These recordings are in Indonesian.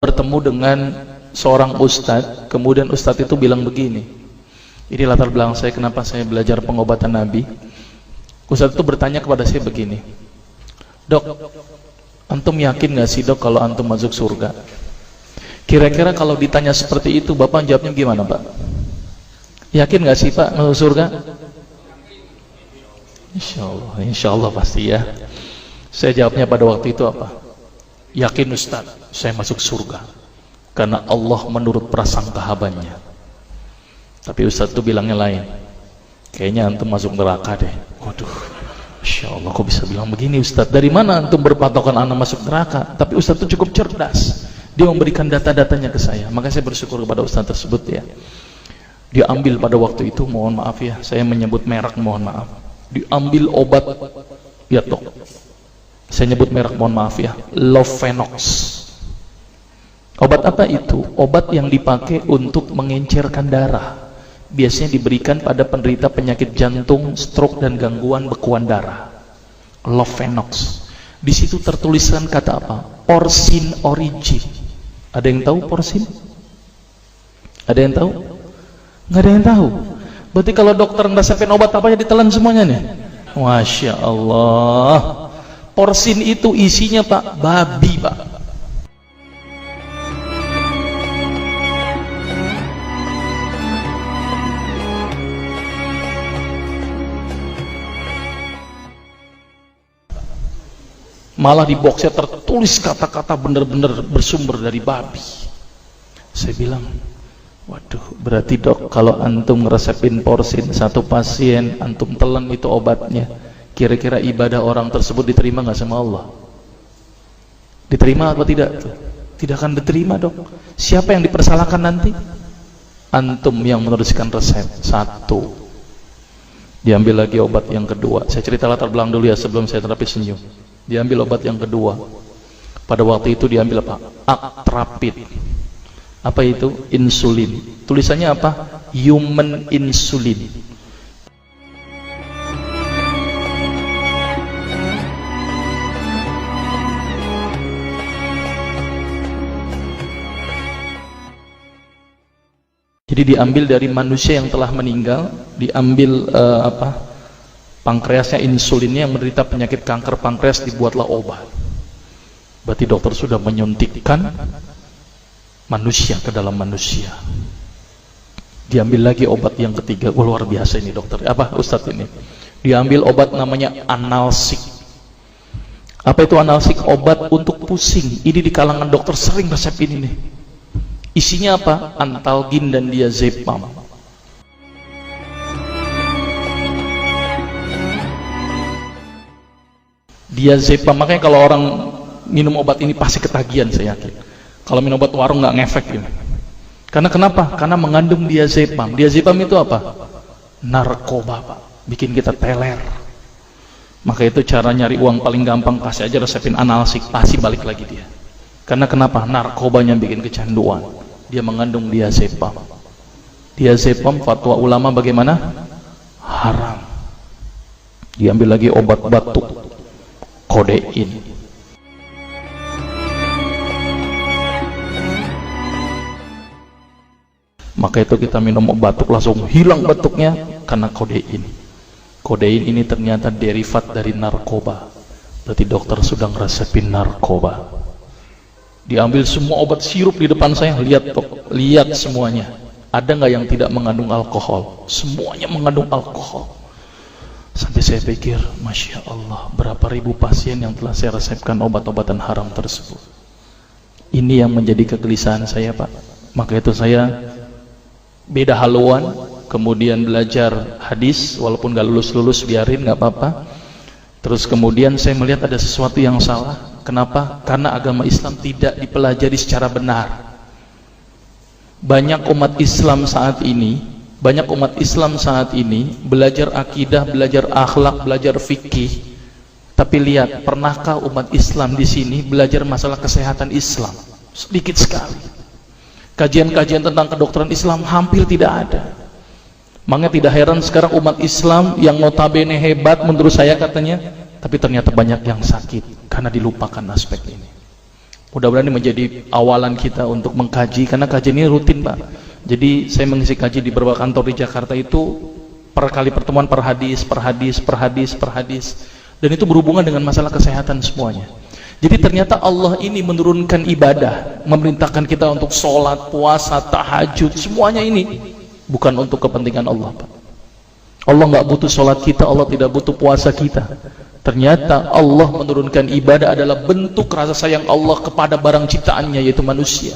bertemu dengan seorang ustadz, kemudian ustadz itu bilang begini. Ini latar belakang saya kenapa saya belajar pengobatan Nabi. Ustadz itu bertanya kepada saya begini, "Dok, antum yakin gak sih dok kalau antum masuk surga?" Kira-kira kalau ditanya seperti itu, Bapak jawabnya gimana Pak? Yakin gak sih Pak masuk surga? Insya Allah pasti ya. Saya jawabnya pada waktu itu apa? Yakin Ustaz, saya masuk surga karena Allah menurut prasangka hambanya. Tapi Ustaz itu bilangnya lain. Kayaknya antum masuk neraka deh. Waduh, Insya Allah kok bisa bilang begini Ustaz? Dari mana antum berpatokan anak masuk neraka? Tapi Ustaz itu cukup cerdas. Dia memberikan data-datanya ke saya. Maka saya bersyukur kepada Ustaz tersebut ya. Dia ambil pada waktu itu, mohon maaf ya, saya menyebut merek, mohon maaf. Diambil obat, ya dok. Saya nyebut merek, mohon maaf ya, Lovenox. Obat apa itu? Obat yang dipakai untuk mengencerkan darah. Biasanya diberikan pada penderita penyakit jantung, stroke dan gangguan bekuan darah. Lovenox. Di situ tertuliskan kata apa? Porsin origin. Ada yang tahu porsin? Ada yang tahu? Nggak ada yang tahu. Berarti kalau dokter ngeresepin obat apa aja ditelan semuanya nih. Masya Allah. Porsin itu isinya Pak, babi Pak. Malah di boxnya tertulis kata-kata benar-benar bersumber dari babi. Saya bilang, waduh, berarti dok kalau antum ngeresepin porsin satu pasien, antum telan itu obatnya, kira-kira ibadah orang tersebut diterima nggak sama Allah? Diterima atau tidak? Tidak akan diterima dok. Siapa yang dipersalahkan nanti? Antum yang menuliskan resep. Satu. Diambil lagi obat yang kedua. Saya cerita latar belakang dulu ya sebelum saya terapi senyum. Diambil obat yang kedua. Pada waktu itu diambil apa? Atrapid. Apa itu? Insulin. Tulisannya apa? Human insulin. Jadi diambil dari manusia yang telah meninggal, diambil pankreasnya, insulinnya, yang menderita penyakit kanker pankreas, dibuatlah obat. Berarti dokter sudah menyuntikkan manusia ke dalam manusia. Diambil lagi obat yang ketiga. Luar biasa ini dokter. Apa Ustadz ini? Diambil obat namanya analsik. Apa itu analsik? Obat untuk pusing. Ini di kalangan dokter sering resep ini nih. Isinya apa? Antalgin dan diazepam. Diazepam, makanya kalau orang minum obat ini pasti ketagihan, saya yakin. Kalau minum obat warung nggak ngefek ini. Karena kenapa? Karena mengandung diazepam. Diazepam itu apa? Narkoba Pak. Bikin kita teler. Maka itu cara nyari uang paling gampang, kasih aja resepin analsik, pasti balik lagi dia. Karena kenapa? Narkobanya bikin kecanduan. Dia mengandung diazepam. Diazepam fatwa ulama bagaimana? Haram. Diambil lagi obat batuk, kodein. Maka itu kita minum obat batuk langsung hilang batuknya karena kodein. Kodein ini ternyata derivat dari narkoba. Berarti dokter sudah ngeresepin narkoba. Diambil semua obat sirup di depan saya, lihat dok, lihat semuanya. Ada nggak yang tidak mengandung alkohol? Semuanya mengandung alkohol. Sampai saya pikir, Masya Allah, berapa ribu pasien yang telah saya resepkan obat-obatan haram tersebut. Ini yang menjadi kegelisahan saya Pak. Maka itu saya beda haluan, kemudian belajar hadis, walaupun gak lulus-lulus biarin, gak apa-apa. Terus kemudian saya melihat ada sesuatu yang salah. Kenapa? Karena agama Islam tidak dipelajari secara benar. Banyak umat Islam saat ini belajar akidah, belajar akhlak, belajar fikih. Tapi lihat, pernahkah umat Islam di sini belajar masalah kesehatan Islam? Sedikit sekali. Kajian-kajian tentang kedokteran Islam hampir tidak ada. Makanya tidak heran sekarang umat Islam yang notabene hebat menurut saya katanya, tapi ternyata banyak yang sakit karena dilupakan aspek ini. Mudah-mudahan ini menjadi awalan kita untuk mengkaji, karena kajian ini rutin Pak. Jadi saya mengisi kaji di beberapa kantor di Jakarta itu per kali pertemuan per hadis, dan itu berhubungan dengan masalah kesehatan semuanya. Jadi ternyata Allah ini menurunkan ibadah, memerintahkan kita untuk sholat, puasa, tahajud, semuanya ini bukan untuk kepentingan Allah Pak. Allah nggak butuh sholat kita, Allah tidak butuh puasa kita. Ternyata Allah menurunkan ibadah adalah bentuk rasa sayang Allah kepada barang ciptaannya, yaitu manusia.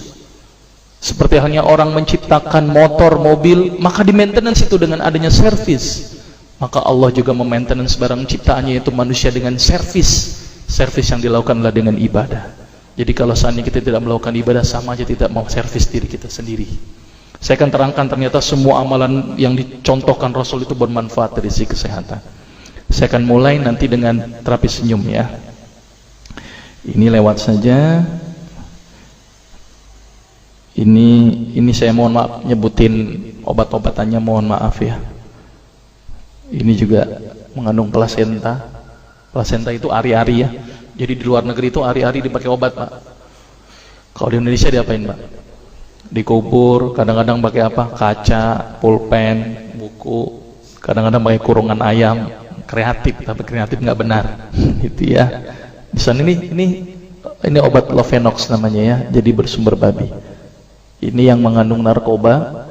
Seperti halnya orang menciptakan motor, mobil, maka di maintenance itu dengan adanya servis. Maka Allah juga memaintenance barang ciptaannya, yaitu manusia, dengan servis. Servis yang dilakukan adalah dengan ibadah. Jadi kalau seandainya kita tidak melakukan ibadah, sama aja tidak mau servis diri kita sendiri. Saya akan terangkan ternyata semua amalan yang dicontohkan Rasul itu bermanfaat dari sisi kesehatan. Saya akan mulai nanti dengan terapi senyum ya. Ini lewat saja. Ini saya mohon maaf nyebutin obat-obatannya, mohon maaf ya. Ini juga mengandung plasenta. Plasenta itu ari-ari ya. Jadi di luar negeri itu ari-ari dipakai obat Pak. Kalau di Indonesia diapain Pak? Dikubur, kadang-kadang pakai apa? Kaca, pulpen, buku, kadang-kadang pakai kurungan ayam. Kreatif, tapi kreatif nggak benar. Itu ya. Di sana ini obat Lovenox namanya ya. Jadi bersumber babi. Ini yang mengandung narkoba.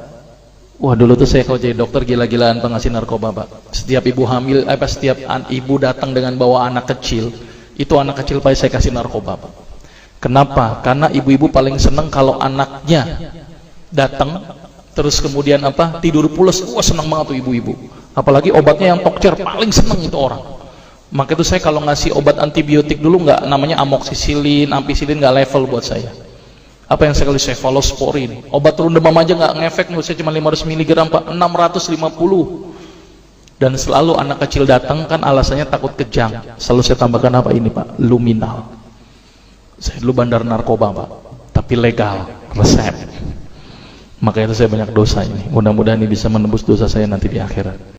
Wah, dulu tuh saya kalau jadi dokter gila-gilaan pengasih narkoba Pak. Setiap ibu hamil, setiap ibu datang dengan bawa anak kecil, itu anak kecil Pak saya kasih narkoba Pak. Kenapa? Karena ibu-ibu paling seneng kalau anaknya datang terus kemudian tidur pulas. Wah, seneng banget tuh ibu-ibu. Apalagi obatnya yang tokcer, paling seneng itu orang. Maka itu saya kalau ngasih obat antibiotik dulu nggak, namanya amoxicillin, ampicillin, nggak level buat saya. Apa yang saya kasih? Cephalosporin. Obat turun demam aja nggak ngefek, menurut saya cuma 500 mg Pak, 650. Dan selalu anak kecil datang kan alasannya takut kejang. Selalu saya tambahkan apa ini Pak? Luminal. Saya dulu bandar narkoba Pak, tapi legal, resep. Maka itu saya banyak dosa ini. Mudah-mudahan ini bisa menembus dosa saya nanti di akhirat.